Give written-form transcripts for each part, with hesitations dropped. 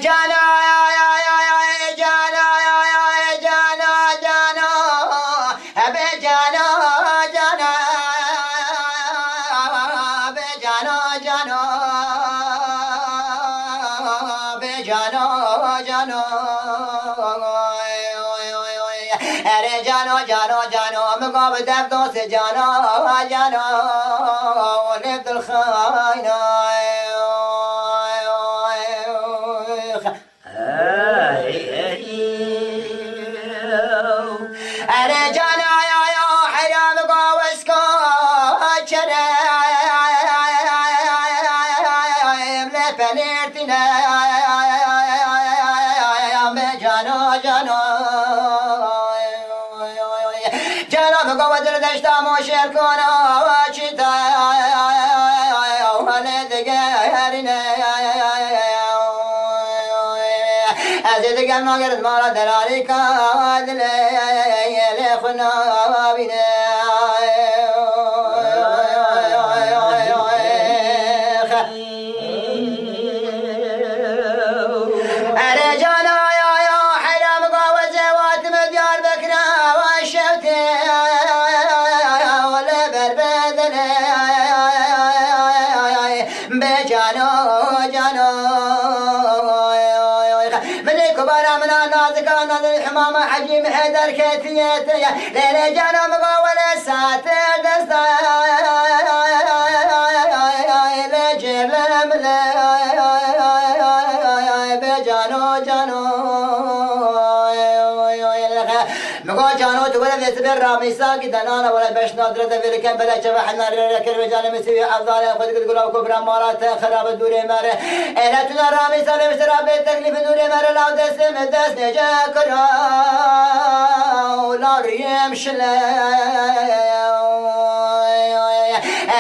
جانا جانا جانا جانا أبي جانا جانا أبي جانا جانا أبي جانا جانا أرے جانو جانو جانو مقابل دوست جانو جانو ولد الخاينة أرے جانو يا حرام قوسكو شريم لفنيرتنا جانو جانو قوة الدشتا موشير كونا وشتا ولد قهرنا أزيد قلنا قرد مالا دلالي كادل يلخنا بنا أرجانا يا حرام قوة زوات مديار بكرا وشوتي بجانو جانو من كبار من الناس كان الحمام حجيم حيدر كتيته ليلة جانو مقاول الساتر دستا لجير لملا بجانو جانو مقا جانو تولد يسبر رامي ساقي دنانا ولا باش نادرة في الكم بلا شبح النار لكن رجال مسوي أفضل خذ تقول أو كبرى مرات خراب الدور مره إلا تنا رامي سالم سراب التكليف الدور مره لا دسم دس نجا كرا ولا ريم شلا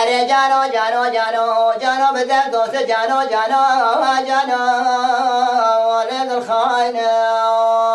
أري جانو جانو جانو جانو بدل دوست جانو جانو جانو ولد الخاينة